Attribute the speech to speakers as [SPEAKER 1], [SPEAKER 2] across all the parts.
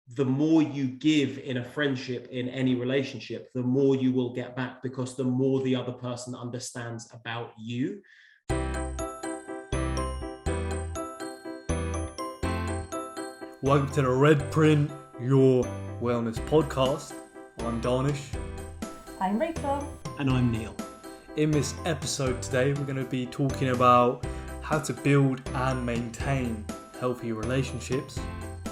[SPEAKER 1] the more you give in a friendship, in any relationship, the more you will get back, because the more the other person understands about you.
[SPEAKER 2] Welcome to the Red Print, your wellness podcast. I'm Daanish.
[SPEAKER 3] I'm Rachel.
[SPEAKER 1] And I'm Neil.
[SPEAKER 2] In this episode today, we're going to be talking about how to build and maintain healthy relationships.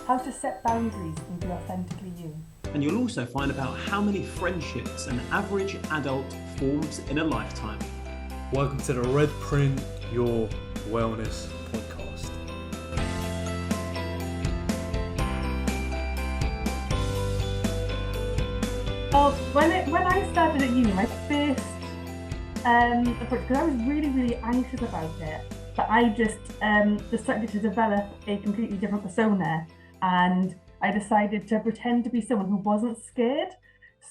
[SPEAKER 3] How to set boundaries and be authentically you.
[SPEAKER 1] And you'll also find about how many friendships an average adult forms in a lifetime.
[SPEAKER 2] Welcome to the Red Print, your wellness podcast.
[SPEAKER 3] Well, when I started at uni, my first approach, because I was really anxious about it, but I just decided to develop a completely different persona, and I decided to pretend to be someone who wasn't scared.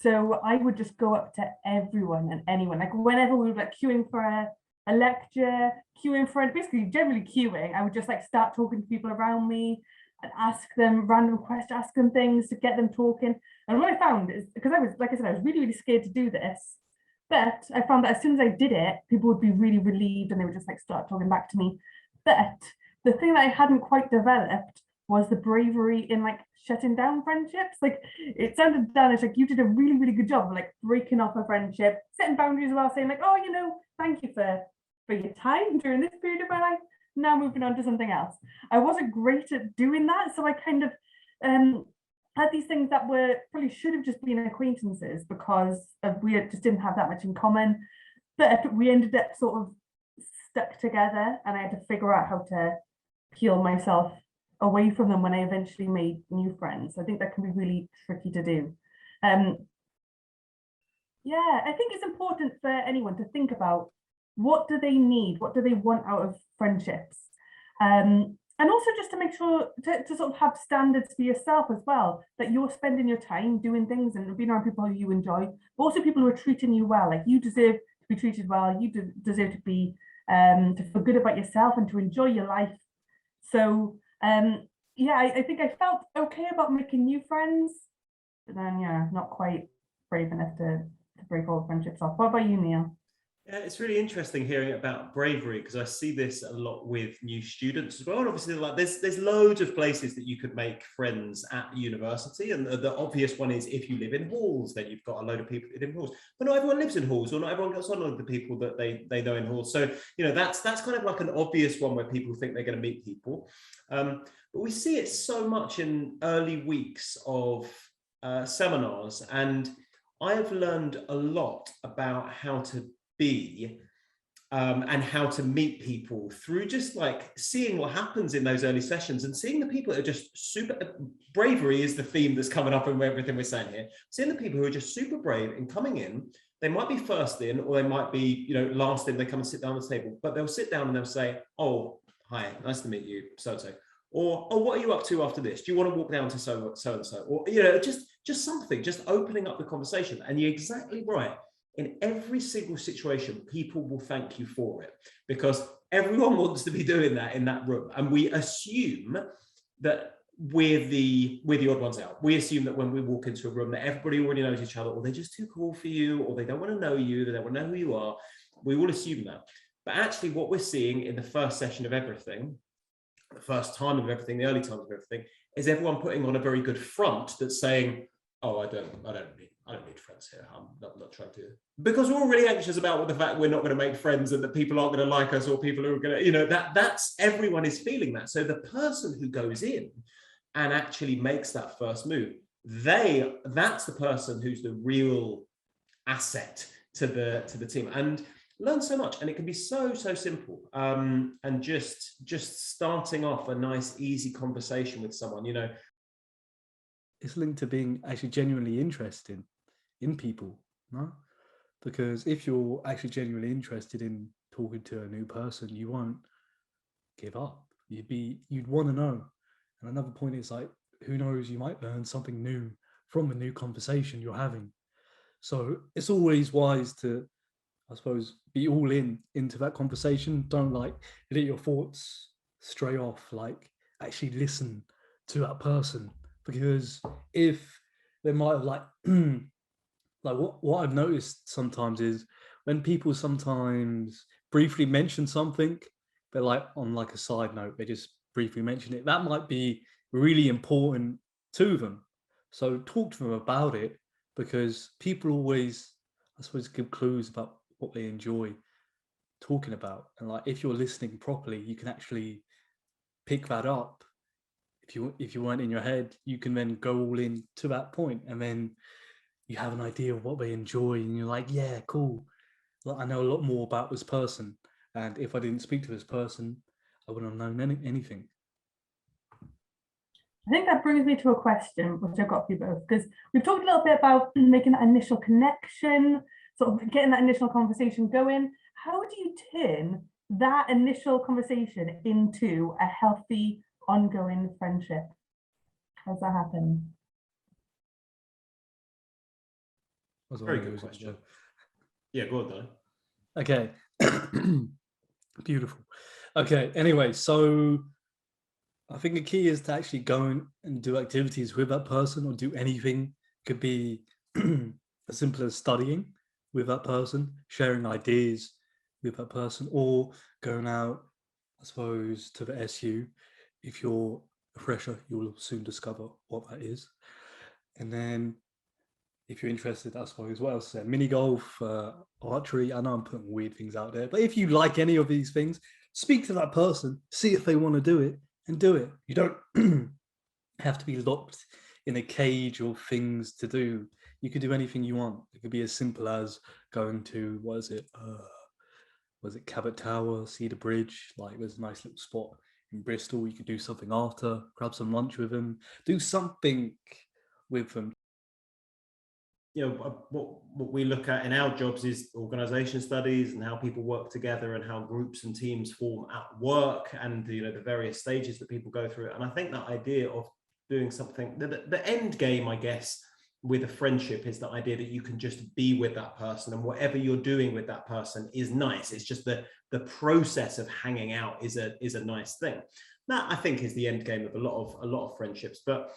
[SPEAKER 3] So I would just go up to everyone and anyone, like whenever we were like queuing for a lecture, basically generally queuing, I would just like start talking to people around me and ask them random questions, ask them things to get them talking. And what I found is, because I was, like I said, I was really scared to do this, but I found that as soon as I did it, people would be really relieved and they would just like start talking back to me. But the thing that I hadn't quite developed was the bravery in like shutting down friendships. Like, it sounded, Daanish, like you did a really good job of like breaking off a friendship, setting boundaries as well, saying like, oh, thank you for your time during this period of my life. Now moving on to something else. I wasn't great at doing that, so I kind of had these things that were probably should have just been acquaintances because we just didn't have that much in common. But we ended up sort of stuck together, and I had to figure out how to peel myself away from them when I eventually made new friends. I think that can be really tricky to do. I think it's important for anyone to think about what do they need, what do they want out of friendships, and also just to make sure to sort of have standards for yourself as well, that you're spending your time doing things and being around people who you enjoy, but also people who are treating you well. Like, you deserve to be treated well, you deserve to be to feel good about yourself and to enjoy your life. So I think I felt okay about making new friends, but then not quite brave enough to break all the friendships off. What about you, Neil?
[SPEAKER 1] Yeah, it's really interesting hearing about bravery, because I see this a lot with new students as well. And obviously, like there's loads of places that you could make friends at university, and the obvious one is if you live in halls, then you've got a load of people that live in halls. But not everyone lives in halls, or not everyone gets on with the people that they know in halls. So that's kind of like an obvious one where people think they're going to meet people. But we see it so much in early weeks of seminars, and I have learned a lot about how to be and how to meet people through just like seeing what happens in those early sessions and seeing the people that are just super. Bravery is the theme that's coming up in everything we're saying here. Seeing the people who are just super brave and coming in. They might be first in, or they might be last in. They come and sit down at the table, but they'll sit down and they'll say, "Oh, hi, nice to meet you, so and so." Or, "Oh, what are you up to after this? Do you want to walk down to so and so?" Or just something, just opening up the conversation. And you're exactly right. In every single situation, people will thank you for it, because everyone wants to be doing that in that room. And we assume that we're the odd ones out. We assume that when we walk into a room that everybody already knows each other, or they're just too cool for you, or they don't want to know you, they don't want to know who you are. We all assume that. But actually what we're seeing in the first session of everything, the first time of everything, the early times of everything, is everyone putting on a very good front that's saying, "Oh, I don't need friends here. I'm not trying to," because we're all really anxious about the fact we're not going to make friends and that people aren't going to like us, or people who are going to, that's everyone is feeling that. So the person who goes in and actually makes that first move, that's the person who's the real asset to the team, and learn so much. And it can be so simple. And just starting off a nice, easy conversation with someone,
[SPEAKER 2] It's linked to being actually genuinely interested in people, no? Because if you're actually genuinely interested in talking to a new person, you won't give up. You'd want to know. And another point is, like, who knows, you might learn something new from a new conversation you're having. So it's always wise to, I suppose, be all into that conversation. Don't let your thoughts stray off. Like, actually listen to that person because if they might have like like what I've noticed sometimes is when people sometimes briefly mention something, but like on like a side note, they just briefly mention it. That might be really important to them. So talk to them about it, because people always, I suppose, give clues about what they enjoy talking about. And like if you're listening properly, you can actually pick that up. If you weren't in your head, you can then go all in to that point, and then you have an idea of what they enjoy, and you're like, yeah, cool. Like, I know a lot more about this person, and if I didn't speak to this person, I wouldn't have known anything.
[SPEAKER 3] I think that brings me to a question, which I've got for you both, because we've talked a little bit about making that initial connection, sort of getting that initial conversation going. How do you turn that initial conversation into a healthy, ongoing friendship? How does that happen?
[SPEAKER 1] Very good question. Yeah, go on, Dan.
[SPEAKER 2] Okay. Beautiful. Okay, anyway, so I think the key is to actually go and do activities with that person, or do anything. Could be as simple as studying with that person, sharing ideas with that person, or going out, I suppose, to the SU. If you're a fresher, you'll soon discover what that is. And then if you're interested, I suppose, what else? Mini golf, archery. I know I'm putting weird things out there, but if you like any of these things, speak to that person, see if they want to do it, and do it. You don't have to be locked in a cage of things to do. You could do anything you want. It could be as simple as going to, was it Cabot Tower, Cedar Bridge? Like, there's a nice little spot in Bristol. You could do something after, grab some lunch with them, do something with them.
[SPEAKER 1] You know, what we look at in our jobs is organization studies and how people work together and how groups and teams form at work, and you know, the various stages that people go through. And I think that idea of doing something, the end game, I guess, with a friendship is the idea that you can just be with that person, and whatever you're doing with that person is nice. It's just the process of hanging out is a nice thing. That, I think, is the end game of a lot of friendships. But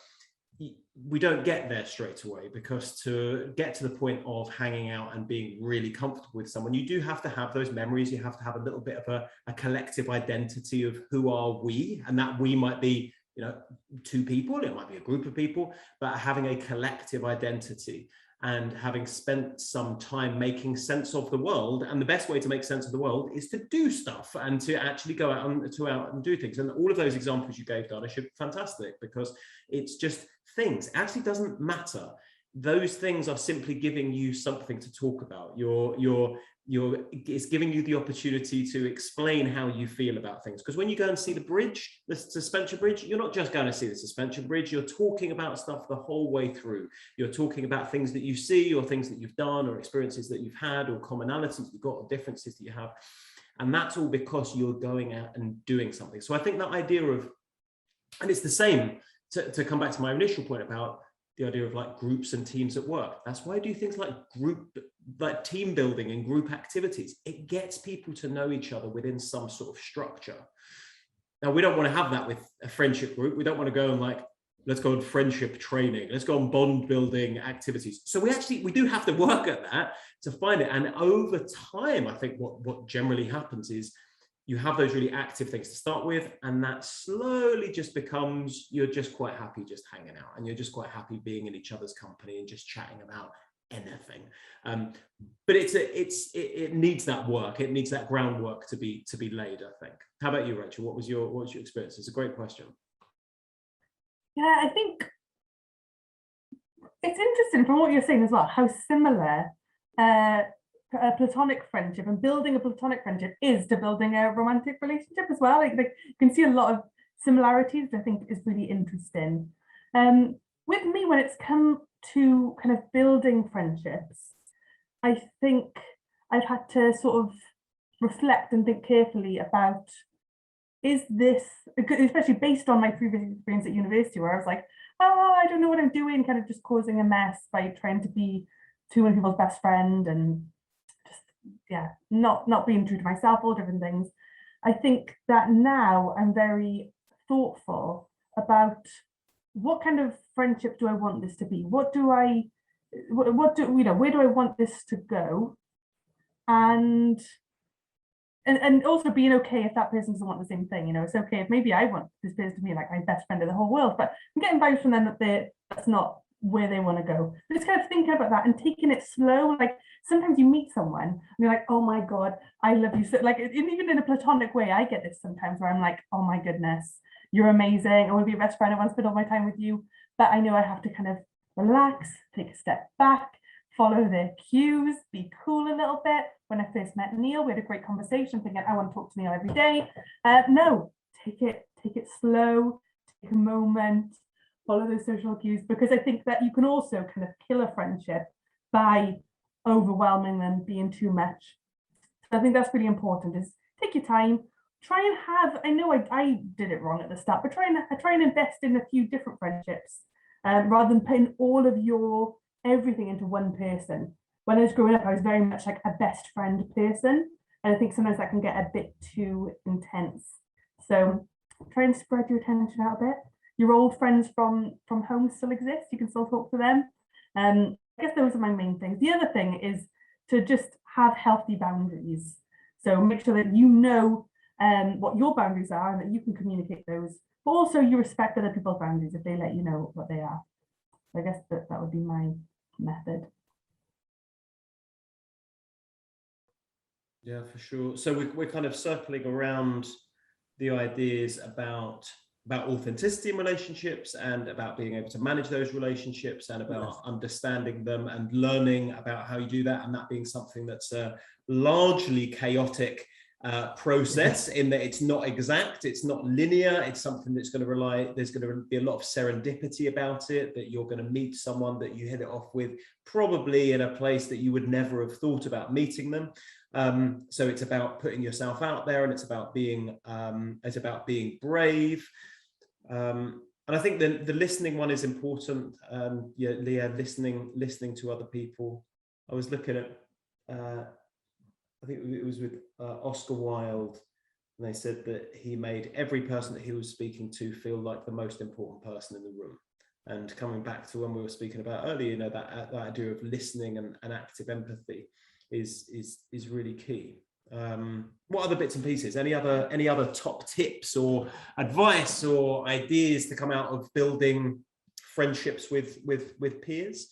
[SPEAKER 1] we don't get there straight away, because to get to the point of hanging out and being really comfortable with someone, you do have to have those memories. You have to have a little bit of a collective identity of who are we, and that we might be, you know, two people, it might be a group of people, but having a collective identity and having spent some time making sense of the world. And the best way to make sense of the world is to do stuff and to actually go out and do things. And all of those examples you gave, Daanish, are fantastic, because it's just things. It actually doesn't matter. Those things are simply giving you something to talk about. It's giving you the opportunity to explain how you feel about things. Because when you go and see the bridge, the suspension bridge, you're not just going to see the suspension bridge, you're talking about stuff the whole way through. You're talking about things that you see, or things that you've done, or experiences that you've had, or commonalities you've got, or differences that you have. And that's all because you're going out and doing something. So I think that idea of, and it's the same, to come back to my initial point about the idea of like groups and teams at work. That's why I do things like team building and group activities. It gets people to know each other within some sort of structure. Now, we don't want to have that with a friendship group. We don't want to go and like, let's go on friendship training, let's go on bond building activities. So we do have to work at that to find it. And over time, I think what generally happens is you have those really active things to start with, and that slowly just becomes, you're just quite happy just hanging out, and you're just quite happy being in each other's company and just chatting about anything. But it needs that work. It needs that groundwork to be laid, I think. How about you, Rachel? What was your experience? It's a great question.
[SPEAKER 3] Yeah, I think it's interesting from what you're saying as well, how similar a platonic friendship and building a platonic friendship is to building a romantic relationship as well. Like you can see a lot of similarities, which I think is really interesting. With me, when it's come to kind of building friendships, I think I've had to sort of reflect and think carefully about, is this, especially based on my previous experience at university, where I was like, oh, I don't know what I'm doing, kind of just causing a mess by trying to be too many people's best friend and not being true to myself, all different things. I think that now I'm very thoughtful about what kind of friendship do I want this to be? What do where do I want this to go? And also being okay if that person doesn't want the same thing. It's okay if maybe I want this person to be like my best friend in the whole world, but I'm getting vibes from them that that's not where they want to go. Just kind of thinking about that and taking it slow. Like sometimes you meet someone and you're like, oh my God, I love you. So like even in a platonic way, I get this sometimes where I'm like, oh my goodness, you're amazing. I want to be your best friend. I want to spend all my time with you. But I know I have to kind of relax, take a step back, follow their cues, be cool a little bit. When I first met Neil, we had a great conversation thinking, I want to talk to Neil every day. No, take it slow, take a moment, follow those social cues, because I think that you can also kind of kill a friendship by overwhelming them, being too much. So I think that's really important, is take your time, try and have, I know I did it wrong at the start, but try and invest in a few different friendships rather than putting all of your everything into one person. When I was growing up, I was very much like a best friend person. And I think sometimes that can get a bit too intense. So try and spread your attention out a bit. Your old friends from home still exist. You can still talk to them. I guess those are my main things. The other thing is to just have healthy boundaries. So make sure that you know what your boundaries are and that you can communicate those. But also you respect other people's boundaries if they let you know what they are. So I guess that would be my method.
[SPEAKER 1] Yeah, for sure. So we're kind of circling around the ideas about authenticity in relationships and about being able to manage those relationships and about understanding them and learning about how you do that, and that being something that's a largely chaotic process in that it's not exact, it's not linear, it's something that's going to there's going to be a lot of serendipity about it, that you're going to meet someone that you hit it off with probably in a place that you would never have thought about meeting them. So it's about putting yourself out there, and it's about being brave. And I think the listening one is important. Yeah, Leah, listening to other people. I was looking at, I think it was with Oscar Wilde, and they said that he made every person that he was speaking to feel like the most important person in the room. And coming back to when we were speaking about earlier, that idea of listening and active empathy is really key. What other bits and pieces? Any other top tips or advice or ideas to come out of building friendships with peers?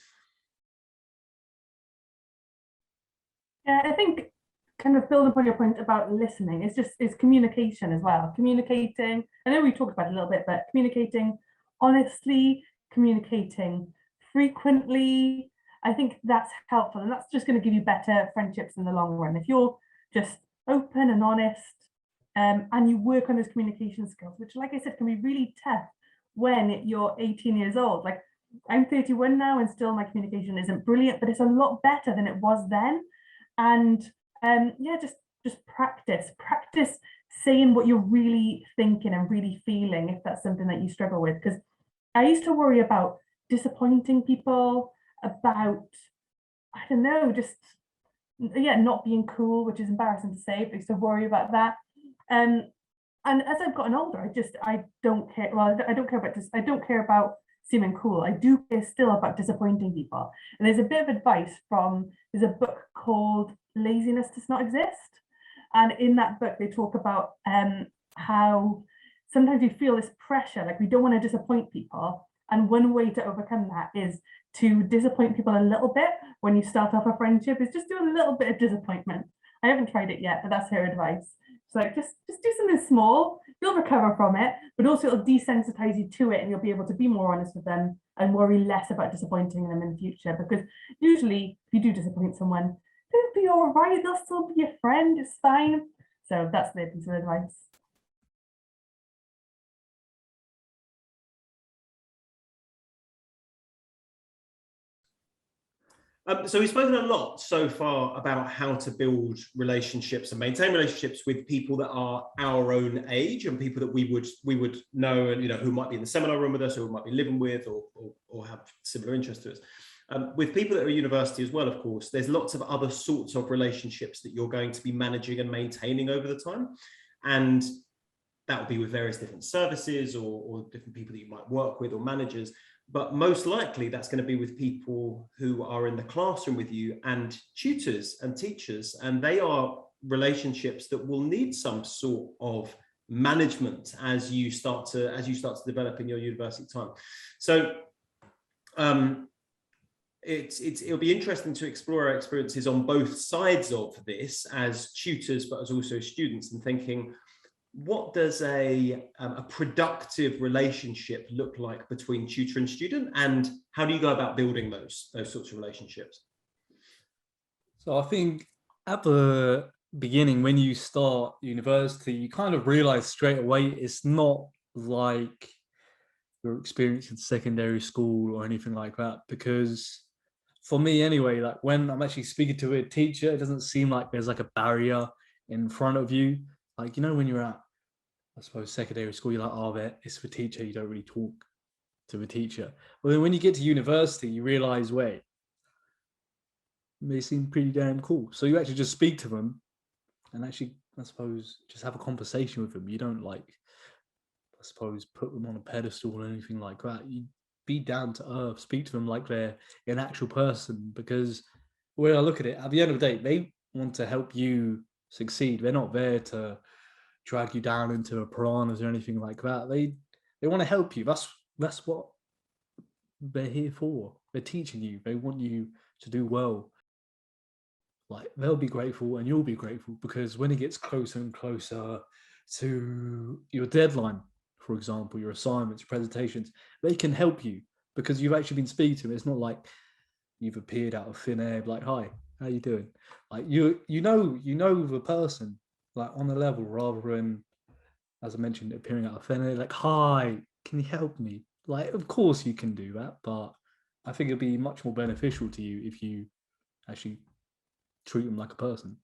[SPEAKER 3] Yeah, I think kind of build upon your point about listening. It's communication as well. Communicating. I know we talked about it a little bit, but communicating honestly, communicating frequently. I think that's helpful, and that's just going to give you better friendships in the long run. If you're just open and honest, and you work on those communication skills, which, like I said, can be really tough when you're 18 years old. Like I'm 31 now, and still my communication isn't brilliant, but it's a lot better than it was then. And yeah, just practice saying what you're really thinking and really feeling, if that's something that you struggle with. Because I used to worry about disappointing people, about, I don't know, just not being cool, which is embarrassing to say, but I used to worry about that. And as I've gotten older, I don't care. Well, I don't care about this. I don't care about seeming cool. I do care still about disappointing people. And there's a bit of advice there's a book called Laziness Does Not Exist. And in that book, they talk about how sometimes we feel this pressure, like we don't want to disappoint people. And one way to overcome that is to disappoint people a little bit when you start off a friendship, is just do a little bit of disappointment. I haven't tried it yet, but that's her advice. So like, just do something small, you'll recover from it, but also it'll desensitize you to it, and you'll be able to be more honest with them and worry less about disappointing them in the future. Because usually if you do disappoint someone, they'll be all right, they'll still be your friend, it's fine. So that's the piece of advice.
[SPEAKER 1] So we've spoken a lot so far about how to build relationships and maintain relationships with people that are our own age and people that we would know, and who might be in the seminar room with us, or who might be living with, or have similar interests to us. With people that are at university as well, of course, there's lots of other sorts of relationships that you're going to be managing and maintaining over the time. And that will be with various different services or different people that you might work with or managers. But most likely that's going to be with people who are in the classroom with you and tutors and teachers. And they are relationships that will need some sort of management as you start to develop in your university time. So it'll be interesting to explore our experiences on both sides of this as tutors, but as also students, and thinking, what does a productive relationship look like between tutor and student, and how do you go about building those sorts of relationships?
[SPEAKER 2] So I think at the beginning, when you start university, you kind of realize straight away it's not like your experience in secondary school or anything like that. Because for me anyway, like when I'm actually speaking to a teacher, it doesn't seem like there's like a barrier in front of you. Like, you know, when you're at, I suppose, secondary school, you're like, oh, it's for teacher, you don't really talk to the teacher. But then when you get to university, you realize, wait, they seem pretty damn cool. So you actually just speak to them and actually, I suppose, just have a conversation with them. You don't, like, I suppose, put them on a pedestal or anything like that. You be down to earth, speak to them like they're an actual person, because when I look at it, at the end of the day, they want to help you succeed. They're not there to drag you down into a piranhas or anything like that. They want to help you. That's what they're here for. They're teaching you. They want you to do well. Like, they'll be grateful and you'll be grateful, because when it gets closer and closer to your deadline, for example, your assignments, your presentations, they can help you because you've actually been speaking to them. It's not like you've appeared out of thin air, like, hi, how you doing? Like, you know the person, like, on the level, rather than, as I mentioned, appearing out of thin air, like, hi, can you help me? Like, of course you can do that, but I think it'll be much more beneficial to you if you actually treat them like a person.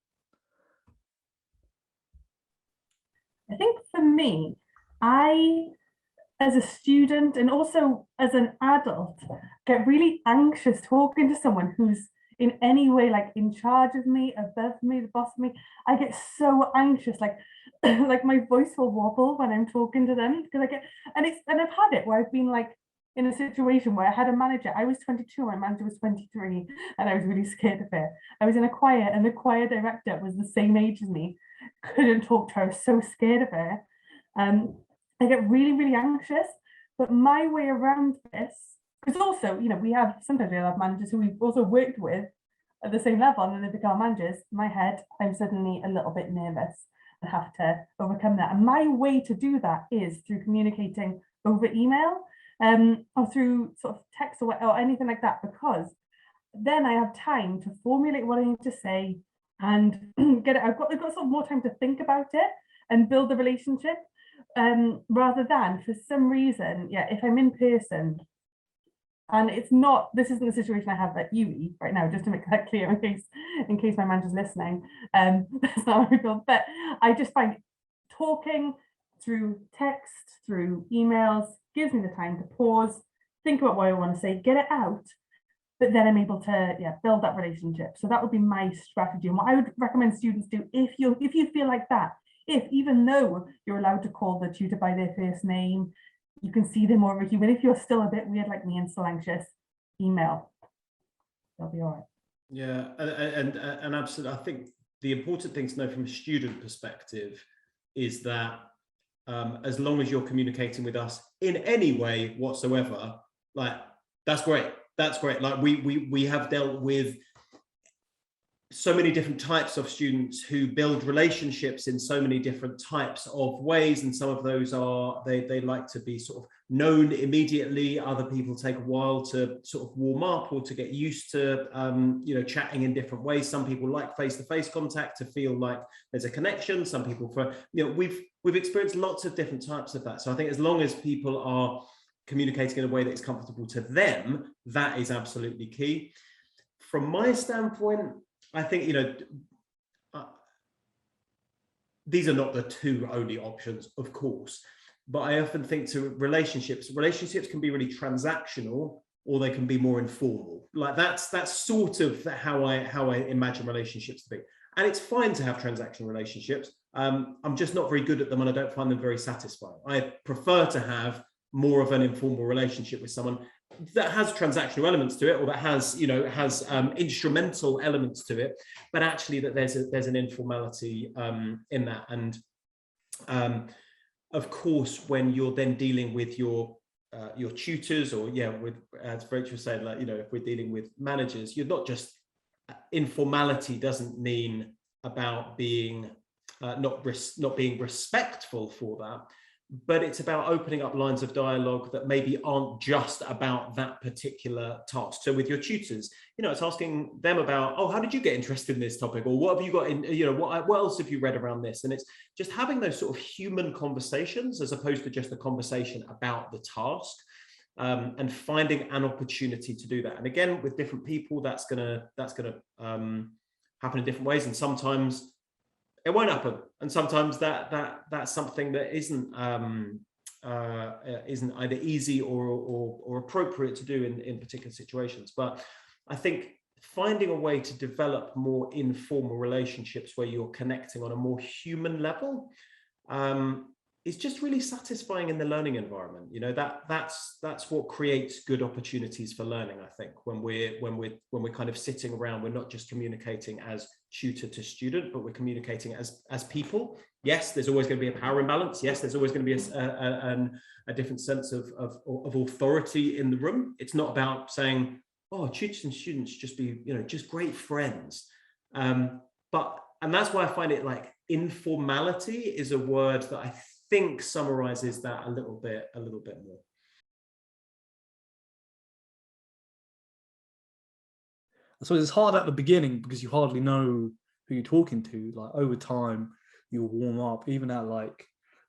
[SPEAKER 3] I think for me, as a student and also as an adult, get really anxious talking to someone who's in any way like in charge of me, above me, the boss of me. I get so anxious, like like my voice will wobble when I'm talking to them, because and I've had it where I've been like in a situation where I had a manager. I was 22, my manager was 23, and I was really scared of it. I was in a choir, and the choir director was the same age as me. Couldn't talk to her. I was so scared of her. I get really, really anxious. But my way around this, because also, you know, sometimes we have managers who we've also worked with at the same level, and then they become managers. In my head, I'm suddenly a little bit nervous and have to overcome that. And my way to do that is through communicating over email, or through sort of text or anything like that, because then I have time to formulate what I need to say and get it. I've got sort of more time to think about it and build the relationship, rather than, for some reason, if I'm in person, and this isn't the situation I have at UE right now, just to make that clear in case my manager's listening. That's not my fault, but I just find talking through text, through emails, gives me the time to pause, think about what I want to say, get it out, but then I'm able to build that relationship. So that would be my strategy. And what I would recommend students do, if you feel like that, even though you're allowed to call the tutor by their first name, you can see them more of a human. If you're still a bit weird like me and still anxious, email. They'll be all right.
[SPEAKER 1] Yeah, and absolutely. I think the important thing to know from a student perspective is that as long as you're communicating with us in any way whatsoever, like, that's great. That's great. Like, we have dealt with so many different types of students who build relationships in so many different types of ways, and some of those are they like to be sort of known immediately. Other people take a while to sort of warm up or to get used to chatting in different ways. Some people like face-to-face contact to feel like there's a connection. Some people, we've experienced lots of different types of that. So I think as long as people are communicating in a way that is comfortable to them, that is absolutely key. From my standpoint, I think, these are not the two only options, of course, but I often think to relationships can be really transactional, or they can be more informal. Like, that's sort of how I imagine relationships to be. And it's fine to have transactional relationships. I'm just not very good at them, and I don't find them very satisfying. I prefer to have more of an informal relationship with someone that has transactional elements to it, or that has, instrumental elements to it, but actually that there's an informality in that. And of course, when you're then dealing with your tutors, or with, as Rachel said, like, if we're dealing with managers, you're not just, informality doesn't mean about being not being respectful for that, but it's about opening up lines of dialogue that maybe aren't just about that particular task. So with your tutors, it's asking them about, oh, how did you get interested in this topic? Or what have you got in, what else have you read around this? And it's just having those sort of human conversations, as opposed to just a conversation about the task, and finding an opportunity to do that. And again, with different people, that's gonna happen in different ways. And sometimes it won't happen, and sometimes that's something that isn't either easy or appropriate to do in particular situations. But I think finding a way to develop more informal relationships where you're connecting on a more human level is just really satisfying in the learning environment. That's what creates good opportunities for learning. I think when we're kind of sitting around, we're not just communicating as tutor to student, but we're communicating as people. Yes, there's always going to be a power imbalance. Yes, there's always going to be a different sense of authority in the room. It's not about saying, oh, tutors and students just be, just great friends. And that's why I find it like informality is a word that I think summarizes that a little bit more.
[SPEAKER 2] So it's hard at the beginning because you hardly know who you're talking to. Like over time, you'll warm up. Even at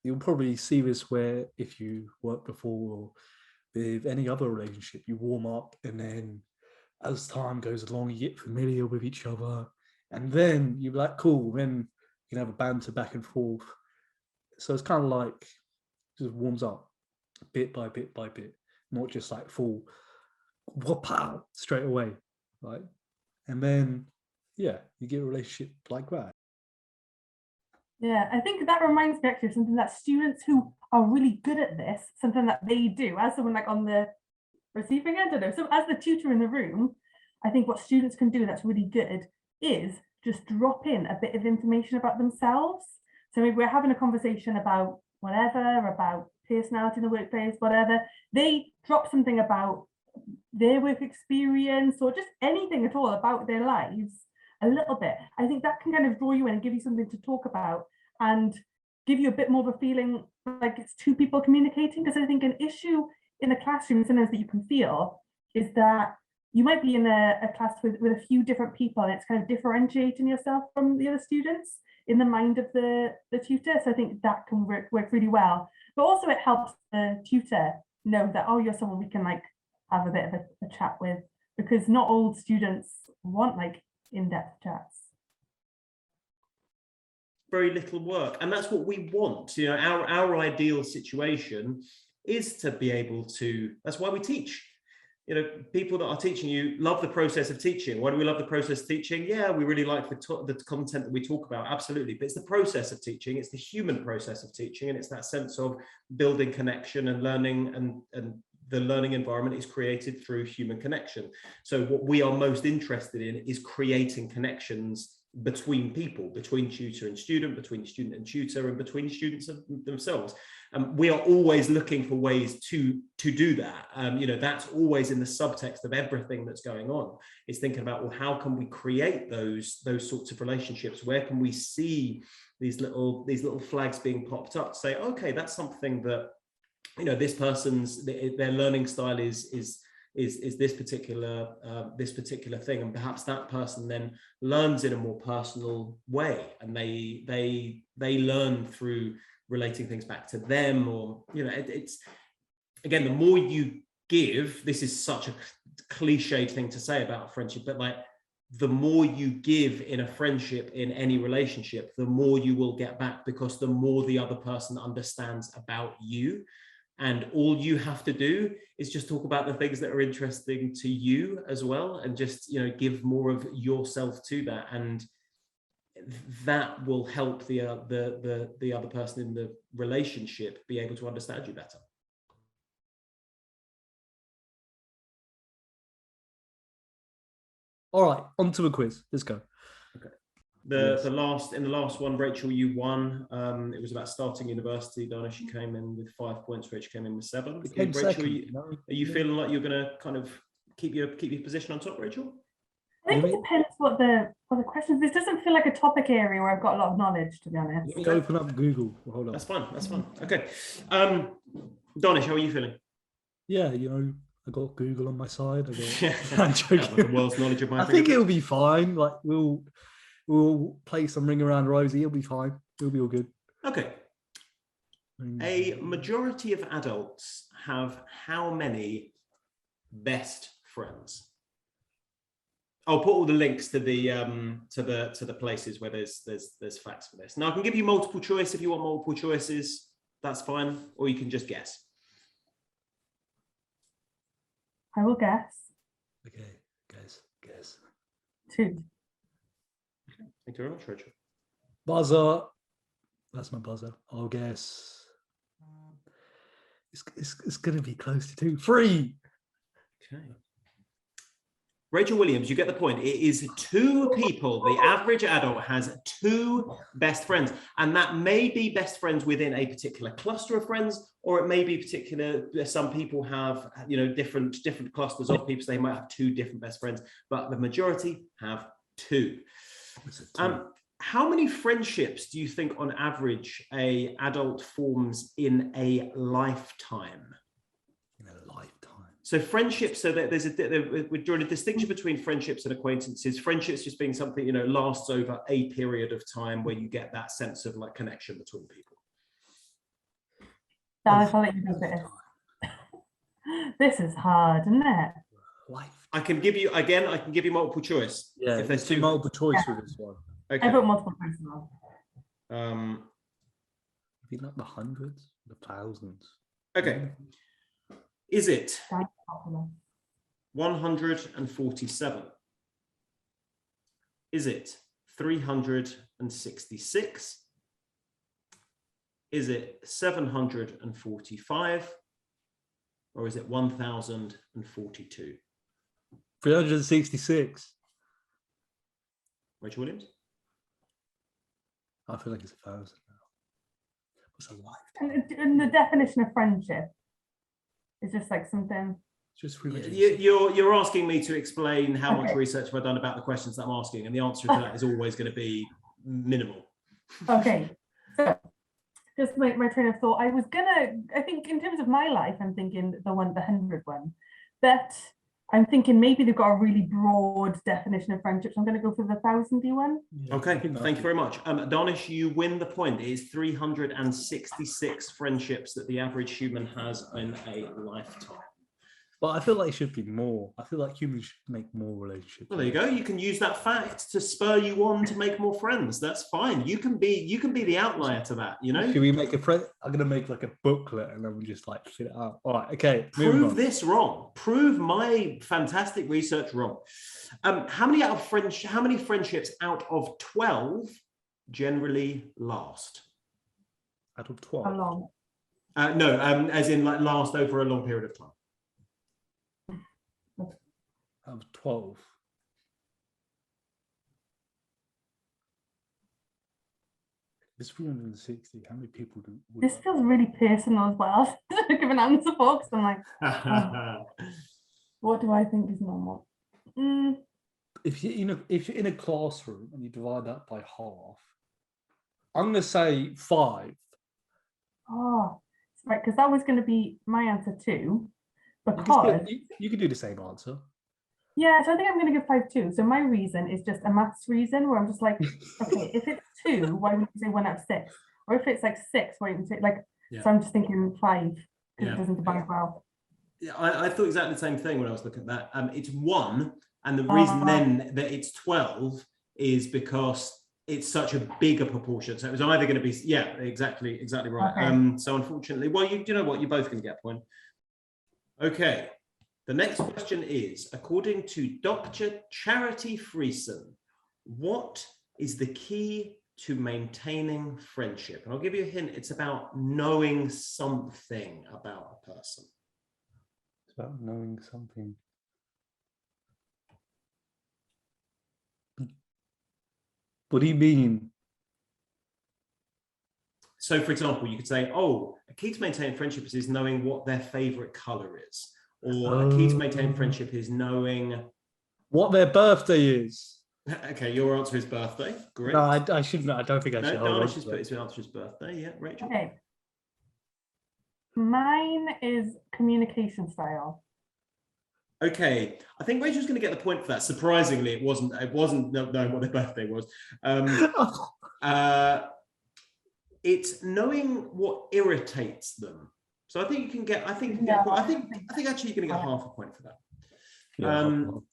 [SPEAKER 2] you'll probably see this where if you work before or with any other relationship, you warm up, and then as time goes along, you get familiar with each other, and then you're like, cool. Then you can have a banter back and forth. So it's kind of like just warms up bit by bit by bit, not just like full whoop out straight away, right? And then, you get a relationship like that.
[SPEAKER 3] Yeah, I think that reminds me actually of something that students who are really good at this, something that they do as someone like on the receiving end, I don't know. So as the tutor in the room, I think what students can do that's really good is just drop in a bit of information about themselves. So maybe we're having a conversation about whatever, about personality in the workplace, whatever. They drop something about their work experience or just anything at all about their lives a little bit. I think that can kind of draw you in and give you something to talk about and give you a bit more of a feeling like it's two people communicating. Because I think an issue in a classroom sometimes that you can feel is that you might be in a class with a few different people, and it's kind of differentiating yourself from the other students in the mind of the tutor. So I think that can work really well. But also it helps the tutor know that, oh, you're someone we can have a bit of a chat with, because not all students want in-depth chats.
[SPEAKER 1] Very little work, and that's what we want. Our ideal situation is to be able to, that's why we teach. People that are teaching you love the process of teaching. Why do we love the process of teaching? Yeah, we really like the content that we talk about, absolutely. But it's the process of teaching, it's the human process of teaching, and it's that sense of building connection and learning, and the learning environment is created through human connection. So what we are most interested in is creating connections between people, between tutor and student, between student and tutor, and between students themselves. We are always looking for ways to do that. That's always in the subtext of everything that's going on. It's thinking about, well, how can we create those sorts of relationships? Where can we see these little flags being popped up to say, okay, that's something that, this person's, their learning style is this particular thing, and perhaps that person then learns in a more personal way, and they learn through relating things back to them, or it's again, the more you give, this is such a cliched thing to say about a friendship, but the more you give in a friendship, in any relationship, the more you will get back, because the more the other person understands about you. And all you have to do is just talk about the things that are interesting to you as well, and just give more of yourself to that. And that will help the other person in the relationship be able to understand you better.
[SPEAKER 2] All right, on to a quiz. Let's go.
[SPEAKER 1] Okay. The last one, Rachel, you won. It was about starting university. Daanish, you came in with 5 points. Rachel came in with 7. Rachel, are you feeling like you're going to kind of keep your position on top, Rachel?
[SPEAKER 3] I think it depends what the questions. This doesn't feel like a topic area where I've got a lot of knowledge, to be honest.
[SPEAKER 2] Let me open up Google. Hold on.
[SPEAKER 1] That's fine. Okay. Daanish, how are you feeling?
[SPEAKER 2] Yeah, I got Google on my side. I'm joking.
[SPEAKER 1] The world's knowledge of my.
[SPEAKER 2] I think it'll be fine. Like we'll play some Ring Around Rosie. It'll be fine. It'll be all good.
[SPEAKER 1] Okay. A majority of adults have how many best friends? I'll put all the links to the places where there's facts for this. Now I can give you multiple choice if you want multiple choices. That's fine, or you can just guess.
[SPEAKER 3] I will guess.
[SPEAKER 2] Okay, guess.
[SPEAKER 3] 2.
[SPEAKER 1] Okay. Thank you very much, Rachel.
[SPEAKER 2] Buzzer. That's my buzzer. I'll guess. It's going to be close to 2. 3.
[SPEAKER 1] Okay. Rachel Williams, you get the point. It is 2 people. The average adult has 2 best friends, and that may be best friends within a particular cluster of friends, or it may be particular. Some people have, different clusters of people, so they might have 2 different best friends, but the majority have 2. How many friendships do you think, on average, a adult forms in a lifetime?
[SPEAKER 2] In a lifetime.
[SPEAKER 1] So friendships, so that we're drawing a distinction between friendships and acquaintances. Friendships just being something, lasts over a period of time where you get that sense of like connection between people.
[SPEAKER 3] Daanish, I'll let you do this. This is hard, isn't it?
[SPEAKER 1] I can give you multiple choice.
[SPEAKER 2] Yeah, if there's 2 multiple choice for this one.
[SPEAKER 1] Okay.
[SPEAKER 3] I put multiple choice now.
[SPEAKER 2] Maybe not the hundreds, the thousands.
[SPEAKER 1] Okay. Is it 147? Is it 366? Is it 745? Or is it 1042?
[SPEAKER 2] 366.
[SPEAKER 1] Rachel Williams?
[SPEAKER 2] I feel like it's 1,000 now. What's a life?
[SPEAKER 3] And the definition of friendship is just like something.
[SPEAKER 2] Just
[SPEAKER 1] you're asking me to explain how much research have I done about the questions that I'm asking, and the answer to that is always going to be minimal.
[SPEAKER 3] Okay, so just my train of thought. I think in terms of my life, I'm thinking the 100 one, but I'm thinking maybe they've got a really broad definition of friendships. I'm going to go for the 1,000 one.
[SPEAKER 1] Okay, thank you very much. Daanish, you win the point. It is 366 friendships that the average human has in a lifetime.
[SPEAKER 2] But I feel like it should be more. I feel like humans should make more relationships.
[SPEAKER 1] Well, there you go. You can use that fact to spur you on to make more friends. That's fine. You can be the outlier to that,
[SPEAKER 2] Should we make a friend? I'm gonna make like a booklet and then we just like fit it out. All right, okay.
[SPEAKER 1] Prove this wrong. Prove my fantastic research wrong. How many friendships out of 12 generally last?
[SPEAKER 2] Out of 12.
[SPEAKER 3] How long?
[SPEAKER 1] No, as in like last over a long period of time.
[SPEAKER 2] Of 12. It's 360. How many people do?
[SPEAKER 3] This feels really personal as well. To give an answer for, because I'm like, what do I think is normal?
[SPEAKER 2] If you're in a classroom and you divide that by half, I'm gonna say 5.
[SPEAKER 3] Oh, right, because that was going to be my answer too.
[SPEAKER 2] Because you could do the same answer.
[SPEAKER 3] Yeah, so I think I'm going to give 5 too. So my reason is just a maths reason where I'm just like, okay, if it's 2, why would you say 1 out of 6? Or if it's like 6, why would you say like? Yeah. So I'm just thinking 5 because it doesn't divide well.
[SPEAKER 1] Yeah, I thought exactly the same thing when I was looking at that. It's 1, and the reason then that it's 12 is because it's such a bigger proportion. So it was either going to be exactly right. Okay. So unfortunately, well, you know what, you're both going to get a point. Okay. The next question is, according to Dr. Charity Friesen, what is the key to maintaining friendship? And I'll give you a hint. It's about knowing something about a person.
[SPEAKER 2] It's about knowing something. What do you mean?
[SPEAKER 1] So, for example, you could say, oh, a key to maintaining friendship is knowing what their favorite color is. Or a key to maintaining friendship is knowing
[SPEAKER 2] what their birthday is.
[SPEAKER 1] Okay, your answer is birthday. Great.
[SPEAKER 2] No, I shouldn't. I don't think I should.
[SPEAKER 1] Daanish has put his answer is birthday. Yeah, Rachel.
[SPEAKER 3] Okay. Mine is communication style.
[SPEAKER 1] Okay, I think Rachel's going to get the point for that. Surprisingly, it wasn't knowing what their birthday was. It's knowing what irritates them. So I think you can get. I think actually you're going to get half a point for that.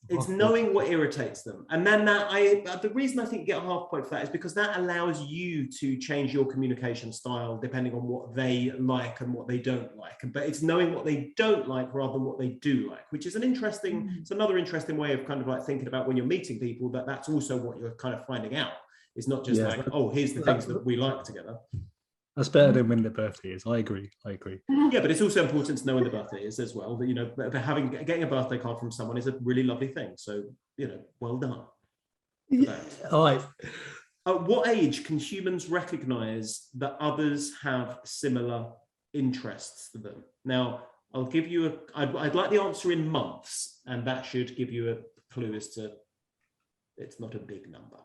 [SPEAKER 1] It's knowing what irritates them, and then the reason I think you get a half point for that is because that allows you to change your communication style depending on what they like and what they don't like. But it's knowing what they don't like rather than what they do like, which is it's another interesting way of kind of like thinking about when you're meeting people, that's also what you're kind of finding out. It's not just like, oh, here's the things that we like together.
[SPEAKER 2] That's better than when their birthday is. I agree.
[SPEAKER 1] Yeah, but it's also important to know when the birthday is as well. That, you know, getting a birthday card from someone is a really lovely thing. So, you know, well done.
[SPEAKER 2] Yeah. All right.
[SPEAKER 1] At what age can humans recognize that others have similar interests to them? Now, I'll give you I'd like the answer in months, and that should give you a clue as to it's not a big number.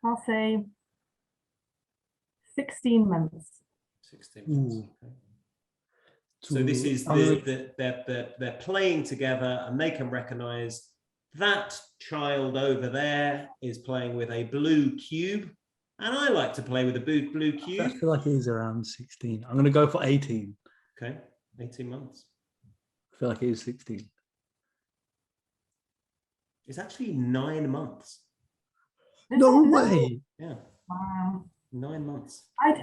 [SPEAKER 3] I'll say 16 months.
[SPEAKER 1] 16 months. Okay. So this is they're playing together, and they can recognize that child over there is playing with a blue cube, and I like to play with a blue cube.
[SPEAKER 2] I feel like it is around 16. I'm going to go for 18.
[SPEAKER 1] Okay, 18 months.
[SPEAKER 2] I feel like it is 16.
[SPEAKER 1] It's actually 9 months.
[SPEAKER 2] No way.
[SPEAKER 1] Yeah.
[SPEAKER 3] Wow.
[SPEAKER 1] 9 months.
[SPEAKER 3] I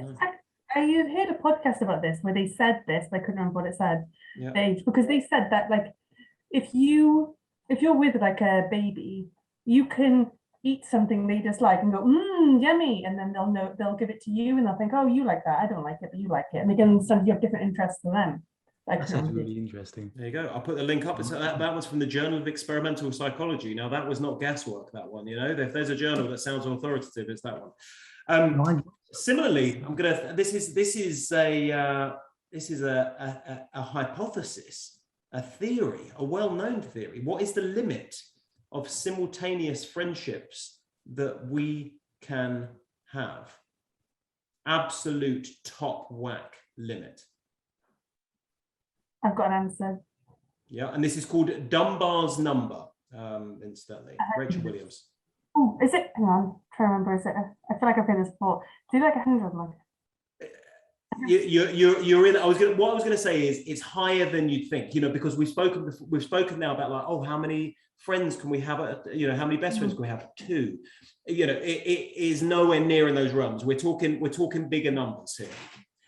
[SPEAKER 3] heard a podcast about this where they said this, but I couldn't remember what it said.
[SPEAKER 1] Yeah.
[SPEAKER 3] Because they said that, like, if you're with like a baby, you can eat something they dislike and go, yummy, and then they'll give it to you, and they'll think, oh, you like that, I don't like it, but you like it, and they can understand you have different interests than them.
[SPEAKER 2] That sounds really interesting.
[SPEAKER 1] There you go. I'll put the link up. That was from the Journal of Experimental Psychology. Now, that was not guesswork, that one. You know, if there's a journal that sounds authoritative, it's that one. Similarly, this is a hypothesis, a theory, a well-known theory. What is the limit of simultaneous friendships that we can have? Absolute top whack limit.
[SPEAKER 3] I've got an answer.
[SPEAKER 1] Yeah, and this is called Dunbar's number, incidentally. Rachel Williams.
[SPEAKER 3] Oh, is it? Hang on, I'm trying to remember. Is it? I feel like I've heard this before. Do like 100, like.
[SPEAKER 1] You're in. What I was going to say is it's higher than you'd think. You know, because we've spoken now about like, oh, how many friends can we have? How many best friends can we have? 2. You know, it is nowhere near in those realms. We're talking bigger numbers here.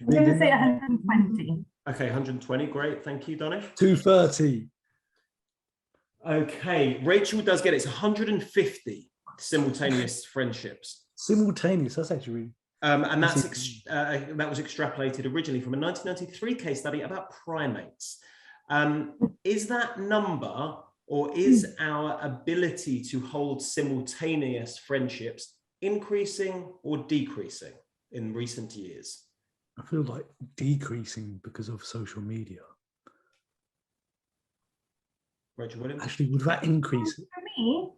[SPEAKER 3] I'm going to say 120.
[SPEAKER 1] Okay, 120. Great, thank you, Daanish.
[SPEAKER 2] 230.
[SPEAKER 1] Okay, Rachel does get it. It's 150 simultaneous friendships.
[SPEAKER 2] Simultaneous. That's actually.
[SPEAKER 1] And that was extrapolated originally from a 1993 case study about primates. Is that number, or is our ability to hold simultaneous friendships increasing or decreasing in recent years?
[SPEAKER 2] I feel like decreasing because of social media.
[SPEAKER 1] Rachel Williams?
[SPEAKER 2] Actually, would that increase?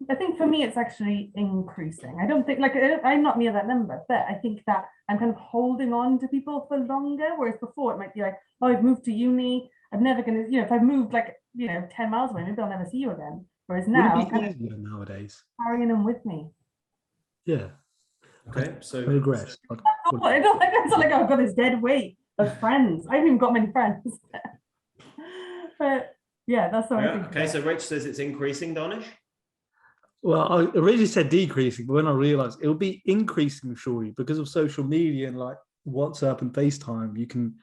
[SPEAKER 3] I think for me, it's actually increasing. I don't think, I'm not near that number, but I think that I'm kind of holding on to people for longer, whereas before it might be like, oh, I've moved to uni, I'm never going to, if I've moved 10 miles away, maybe I'll never see you again. Whereas now, I'm kind of
[SPEAKER 2] nowadays
[SPEAKER 3] carrying them with me.
[SPEAKER 2] Yeah.
[SPEAKER 1] Okay, so
[SPEAKER 2] progress.
[SPEAKER 3] I don't like that. It's like I've got this dead weight of friends. I haven't even got many friends. But yeah, that's what I think.
[SPEAKER 1] Okay, so Rach says it's increasing, Daanish?
[SPEAKER 2] Well, I originally said decreasing, but when I realized it'll be increasing surely because of social media and like WhatsApp and FaceTime, you can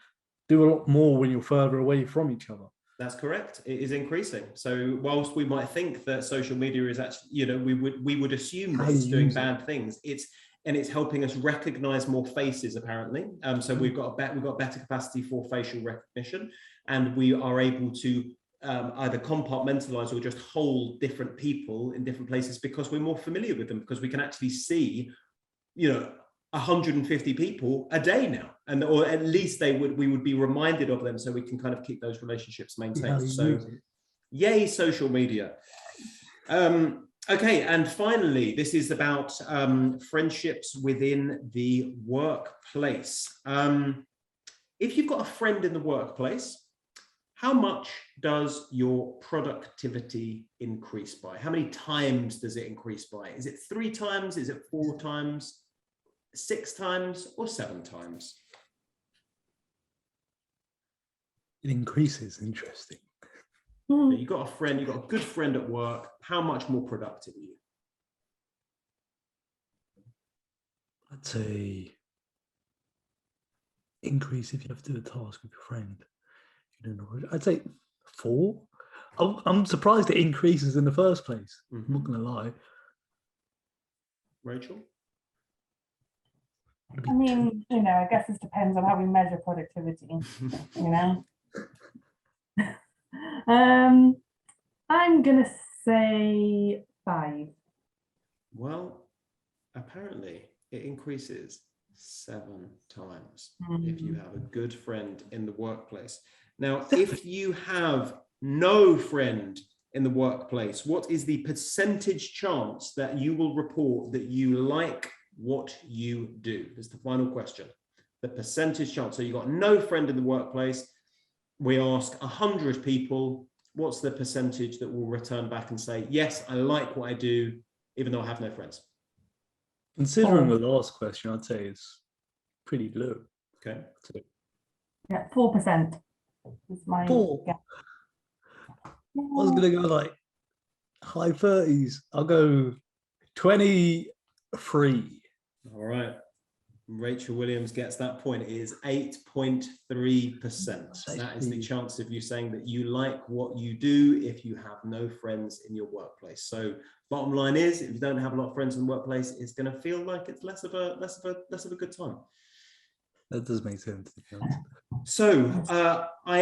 [SPEAKER 2] do a lot more when you're further away from each other.
[SPEAKER 1] That's correct. It is increasing. So whilst we might think that social media is actually, you know, we would assume that it's doing bad things. It's helping us recognize more faces, apparently. So we've got better capacity for facial recognition, and we are able to either compartmentalize or just hold different people in different places because we're more familiar with them, because we can actually see, you know, 150 people a day now, and or at least we would be reminded of them, so we can kind of keep those relationships maintained. So yay, social media. Okay, and finally, this is about friendships within the workplace. If you've got a friend in the workplace, how much does your productivity increase by? How many times does it increase by? Is it 3 times? Is it 4 times? 6 times, or 7 times?
[SPEAKER 2] It increases. Interesting.
[SPEAKER 1] You've got a friend, you've got a good friend at work. How much more productive are you?
[SPEAKER 2] I'd say increase if you have to do a task with your friend. You don't know. I'd say 4. I'm surprised it increases in the first place. I'm not going to lie.
[SPEAKER 1] Rachel?
[SPEAKER 3] I mean, you know, I guess this depends on how we measure productivity, you know. I'm gonna say 5.
[SPEAKER 1] Well, apparently it increases 7 times if you have a good friend in the workplace. Now, if you have no friend in the workplace, what is the percentage chance that you will report that you like what you do? Is the final question. The percentage chance. So you've got no friend in the workplace. We ask 100 people, what's the percentage that will return back and say, yes, I like what I do, even though I have no friends?
[SPEAKER 2] Considering the last question, I'd say it's pretty low.
[SPEAKER 1] Okay.
[SPEAKER 3] Yeah, 4% is my
[SPEAKER 2] 4.
[SPEAKER 3] guess.
[SPEAKER 2] I was going to go like high 30s. I'll go 23.
[SPEAKER 1] All right. Rachel Williams gets that point. It is 8.3%. That is the chance of you saying that you like what you do if you have no friends in your workplace. So bottom line is, if you don't have a lot of friends in the workplace, it's going to feel like it's less of a good time.
[SPEAKER 2] That does make sense.
[SPEAKER 1] So I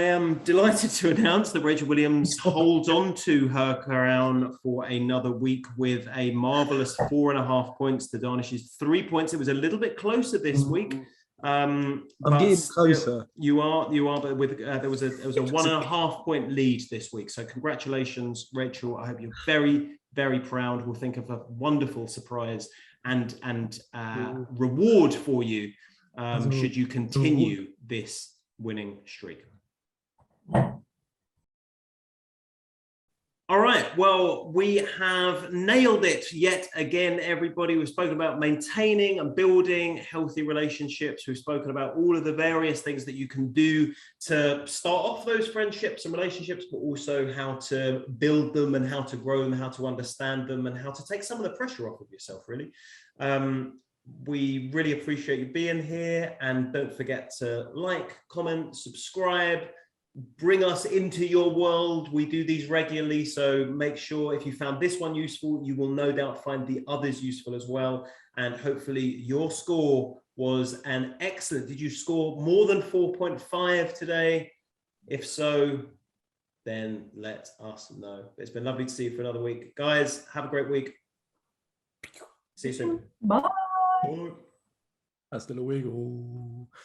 [SPEAKER 1] am delighted to announce that Rachel Williams holds on to her crown for another week with a marvelous 4.5 points to Daanish's 3 points. It was a little bit closer this week.
[SPEAKER 2] I'm getting closer.
[SPEAKER 1] You are, but with there was a 1.5 point lead this week. So congratulations, Rachel. I hope you're very, very proud. We'll think of a wonderful surprise and reward for you should you continue this winning streak. All right, well, we have nailed it yet again, everybody. We've spoken about maintaining and building healthy relationships. We've spoken about all of the various things that you can do to start off those friendships and relationships, but also how to build them and how to grow them, how to understand them, and how to take some of the pressure off of yourself, really. We really appreciate you being here, and don't forget to like, comment, subscribe, bring us into your world. We do these regularly, so make sure if you found this one useful, you will no doubt find the others useful as well. And hopefully your score was an excellent. Did you score more than 4.5 today? If so, then let us know. It's been lovely to see you for another week. Guys, have a great week. See you soon.
[SPEAKER 3] Bye.
[SPEAKER 2] Hasta luego.